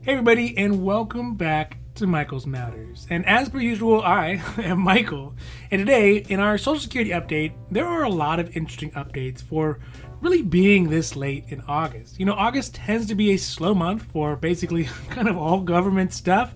Hey everybody, and welcome back to Michael's Matters. And as per usual, I am Michael. And today, in our Social Security update, there are a lot of interesting updates for really being this late in August. You know, August tends to be a slow month for basically kind of all government stuff.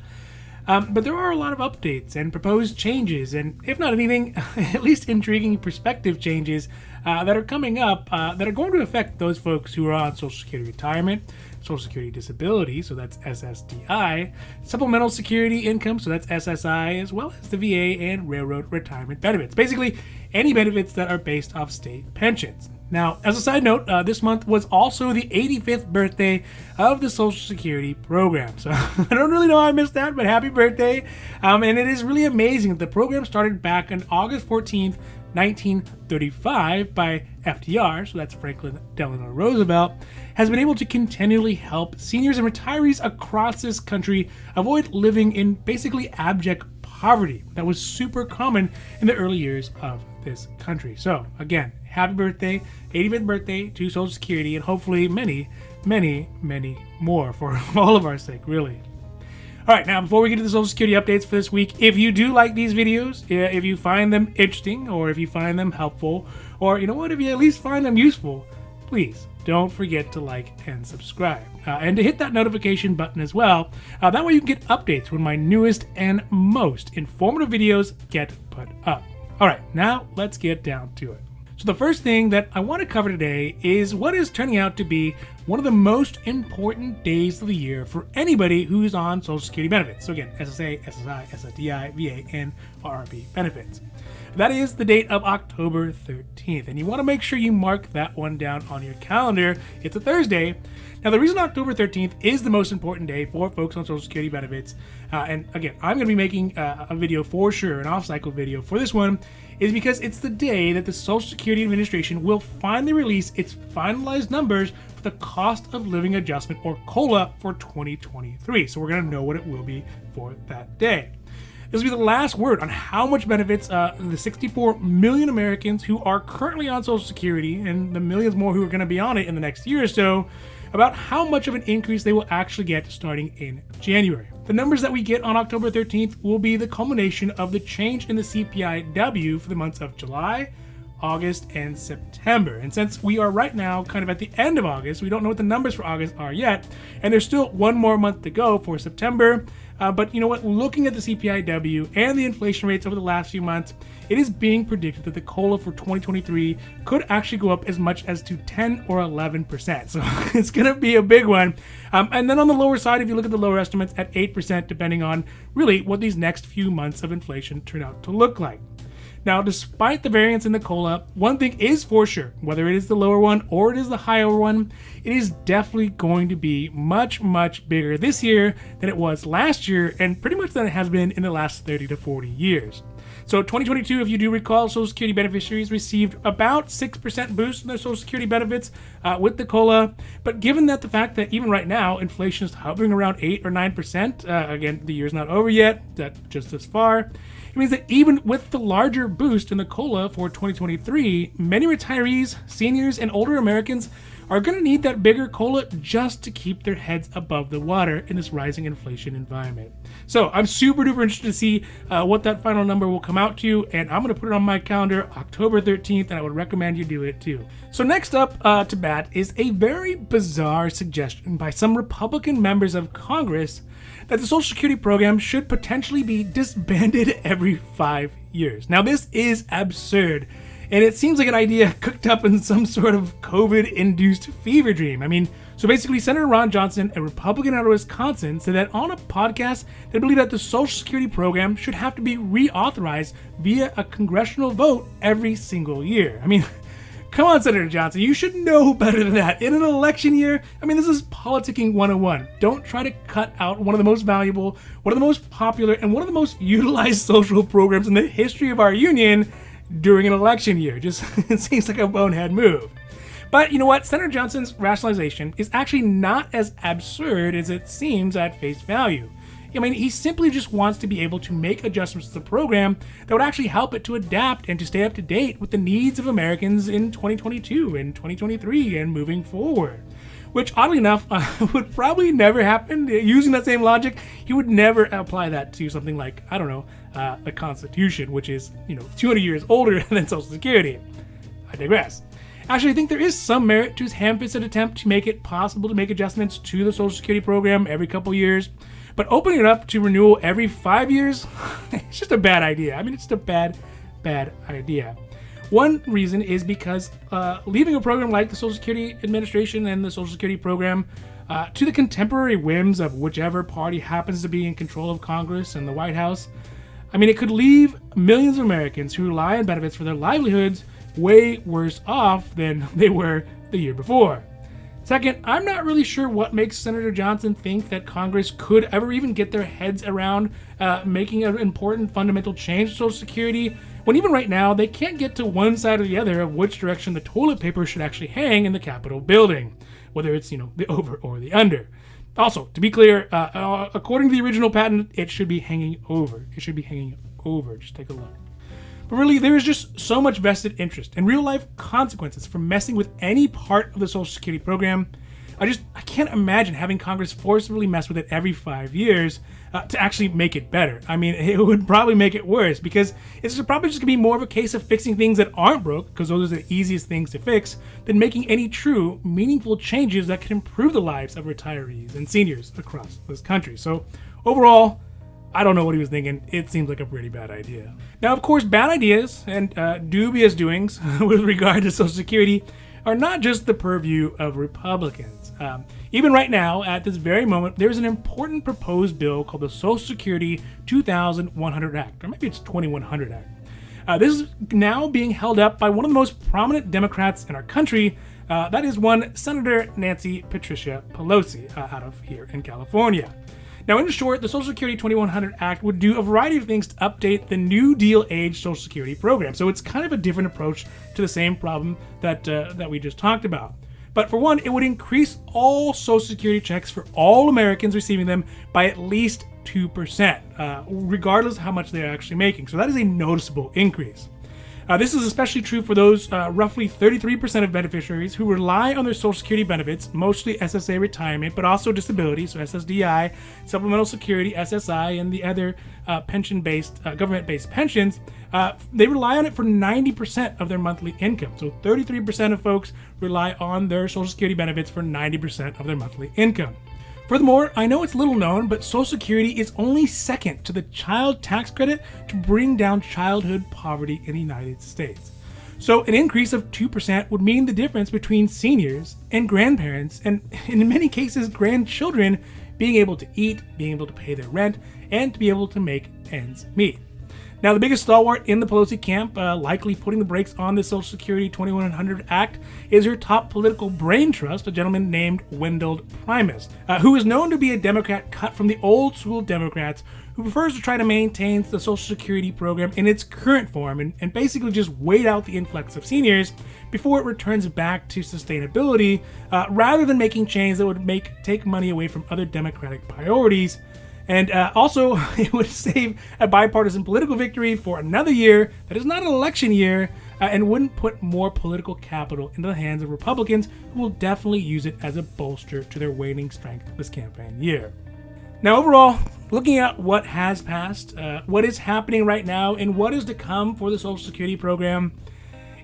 But there are a lot of updates and proposed changes, and if not anything, at least intriguing perspective changes that are coming up that are going to affect those folks who are on Social Security retirement, Social Security disability, so that's SSDI, Supplemental Security Income, so that's SSI, as well as the VA and railroad retirement benefits. Basically, any benefits that are based off state pensions. Now, as a side note, this month was also the 85th birthday of the Social Security program. So I don't really know how I missed that, but happy birthday. And it is really amazing that the program started back on August 14th, 1935 by FDR, so that's Franklin Delano Roosevelt, has been able to continually help seniors and retirees across this country avoid living in basically abject poverty that was super common in the early years of this country. So again, happy birthday, 85th birthday to Social Security, and hopefully many, many, many more for all of our sake, really. All right, now before we get to the Social Security updates for this week, if you do like these videos, if you find them interesting, or if you find them helpful, or you know what, if you at least find them useful, please don't forget to like and subscribe. And to hit that notification button as well. That way you can get updates when my newest and most informative videos get put up. All right, now let's get down to it. So the first thing that I want to cover today is what is turning out to be one of the most important days of the year for anybody who's on Social Security benefits. So again, SSA, SSI, SSDI, VA, and RRP benefits. That is the date of October 13th, and you want to make sure you mark that one down on your calendar. It's a Thursday. Now, the reason October 13th is the most important day for folks on Social Security benefits, and again, I'm going to be making a video for sure, an off-cycle video for this one, is because it's the day that the Social Security Administration will finally release its finalized numbers for the cost of living adjustment, or COLA, for 2023. So we're going to know what it will be for that day. This will be the last word on how much benefits the 64 million Americans who are currently on Social Security, and the millions more who are going to be on it in the next year or so, about how much of an increase they will actually get starting in January. The numbers that we get on October 13th will be the culmination of the change in the CPIW for the months of July, August, and September. And since we are right now kind of at the end of August, we don't know what the numbers for August are yet, and there's still one more month to go for September. But you know what, looking at the CPIW and the inflation rates over the last few months, it is being predicted that the COLA for 2023 could actually go up as much as to 10 or 11%. So it's going to be a big one. And then on the lower side, if you look at the lower estimates, at 8%, depending on really what these next few months of inflation turn out to look like. Now, despite the variance in the COLA, one thing is for sure, whether it is the lower one or it is the higher one, it is definitely going to be much, much bigger this year than it was last year, and pretty much than it has been in the last 30 to 40 years. So 2022, if you do recall, Social Security beneficiaries received about 6% boost in their Social Security benefits with the COLA. But given that the fact that even right now, inflation is hovering around 8 or 9%, again, the year's not over yet, just this far, it means that even with the larger boost in the COLA for 2023, many retirees, seniors, and older Americans are going to need that bigger COLA just to keep their heads above the water in this rising inflation environment. So I'm super duper interested to see what that final number will come out to, and I'm going to put it on my calendar October 13th, and I would recommend you do it too. So next up to bat is a very bizarre suggestion by some Republican members of Congress that the Social Security program should potentially be disbanded every 5 years. Now, this is absurd, and it seems like an idea cooked up in some sort of COVID-induced fever dream. I mean, so basically, Senator Ron Johnson, a Republican out of Wisconsin, said that on a podcast they believe that the Social Security program should have to be reauthorized via a congressional vote every single year. I mean, come on, Senator Johnson, you should know better than that. In an election year, I mean, this is politicking 101. Don't try to cut out one of the most valuable, one of the most popular, and one of the most utilized social programs in the history of our union during an election year. Just, it seems like a bonehead move. But you know what? Senator Johnson's rationalization is actually not as absurd as it seems at face value. I mean, he simply just wants to be able to make adjustments to the program that would actually help it to adapt and to stay up to date with the needs of Americans in 2022 and 2023 and moving forward. which oddly enough would probably never happen. Using that same logic, he would never apply that to something like, I don't know, the Constitution, which is, 200 years older than Social Security. I digress. Actually, I think there is some merit to his ham-fisted attempt to make it possible to make adjustments to the Social Security program every couple years, but opening it up to renewal every 5 years, it's just a bad idea. I mean, it's just a bad idea. One reason is because leaving a program like the Social Security Administration and the Social Security program to the contemporary whims of whichever party happens to be in control of Congress and the White House, I mean, it could leave millions of Americans who rely on benefits for their livelihoods way worse off than they were the year before. Second, I'm not really sure what makes Senator Johnson think that Congress could ever even get their heads around making an important fundamental change to Social Security, when even right now they can't get to one side or the other of which direction the toilet paper should actually hang in the Capitol building, whether it's, the over or the under. Also, to be clear, according to the original patent, it should be hanging over. It should be hanging over. Just take a look. But really, there is just so much vested interest and real-life consequences for messing with any part of the Social Security program. I can't imagine having Congress forcibly mess with it every 5 years to actually make it better. I mean, it would probably make it worse, because it's probably just going to be more of a case of fixing things that aren't broke, because those are the easiest things to fix, than making any true, meaningful changes that could improve the lives of retirees and seniors across this country. So overall, I don't know what he was thinking. It seems like a pretty bad idea. Now, of course, bad ideas and dubious doings with regard to Social Security are not just the purview of Republicans. Even right now, at this very moment, there's an important proposed bill called the Social Security 2100 Act, or maybe it's 2100 Act. This is now being held up by one of the most prominent Democrats in our country. That is one Senator Nancy Patricia Pelosi out of here in California. Now, in short, the Social Security 2100 Act would do a variety of things to update the New Deal age Social Security program. So it's kind of a different approach to the same problem that we just talked about. But for one, it would increase all Social Security checks for all Americans receiving them by at least 2%, regardless of how much they're actually making. So that is a noticeable increase. This is especially true for those roughly 33% of beneficiaries who rely on their Social Security benefits, mostly SSA retirement, but also disability, so SSDI, Supplemental Security, SSI, and the other pension-based, government-based pensions. They rely on it for 90% of their monthly income. So 33% of folks rely on their Social Security benefits for 90% of their monthly income. Furthermore, I know it's little known, but Social Security is only second to the child tax credit to bring down childhood poverty in the United States. So an increase of 2% would mean the difference between seniors and grandparents, and in many cases, grandchildren being able to eat, being able to pay their rent, and to be able to make ends meet. Now, the biggest stalwart in the Pelosi camp, likely putting the brakes on the Social Security 2100 Act, is her top political brain trust, a gentleman named Wendell Primus, who is known to be a Democrat cut from the old school Democrats who prefers to try to maintain the Social Security program in its current form and basically just wait out the influx of seniors before it returns back to sustainability, rather than making changes that would take money away from other Democratic priorities. And also, it would save a bipartisan political victory for another year that is not an election year, and wouldn't put more political capital into the hands of Republicans, who will definitely use it as a bolster to their waning strength this campaign year. Now, overall, looking at what has passed, what is happening right now, and what is to come for the Social Security program,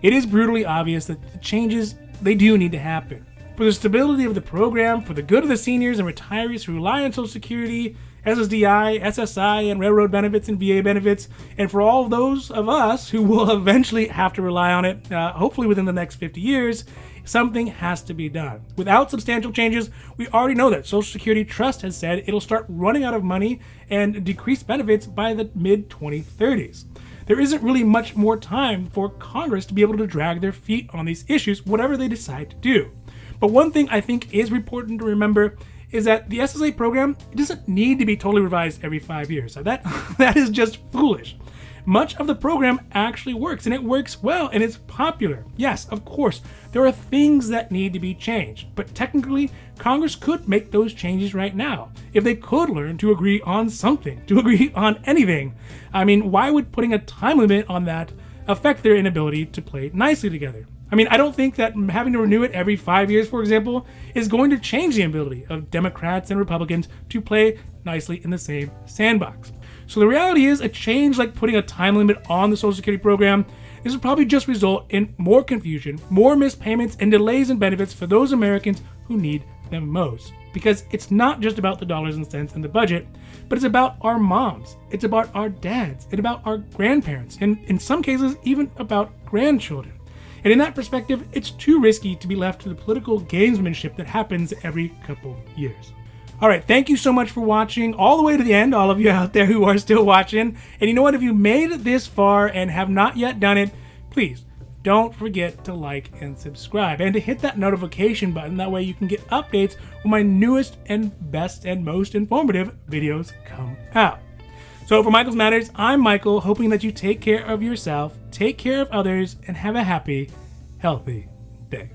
it is brutally obvious that the changes, they do need to happen. For the stability of the program, for the good of the seniors and retirees who rely on Social Security, SSDI, SSI, and railroad benefits and VA benefits, and for all those of us who will eventually have to rely on it, hopefully within the next 50 years, something has to be done. Without substantial changes, we already know that Social Security Trust has said it'll start running out of money and decrease benefits by the mid-2030s. There isn't really much more time for Congress to be able to drag their feet on these issues, whatever they decide to do. But one thing I think is important to remember is that the SSA program, it doesn't need to be totally revised every 5 years. So that is just foolish. Much of the program actually works, and it works well, and it's popular. Yes, of course, there are things that need to be changed, but technically, Congress could make those changes right now. If they could learn to agree on something, to agree on anything. I mean, why would putting a time limit on that affect their inability to play nicely together? I mean, I don't think that having to renew it every 5 years, for example, is going to change the ability of Democrats and Republicans to play nicely in the same sandbox. So the reality is, a change like putting a time limit on the Social Security program, this will probably just result in more confusion, more missed payments, and delays in benefits for those Americans who need them most. Because it's not just about the dollars and cents in the budget, but it's about our moms, it's about our dads, it's about our grandparents, and in some cases, even about grandchildren. And in that perspective, it's too risky to be left to the political gamesmanship that happens every couple years. All right, thank you so much for watching all the way to the end, all of you out there who are still watching. And you know what? If you made it this far and have not yet done it, please don't forget to like and subscribe and to hit that notification button. That way you can get updates when my newest and best and most informative videos come out. So for Michael's Matters, I'm Michael, hoping that you take care of yourself, take care of others, and have a happy, healthy day.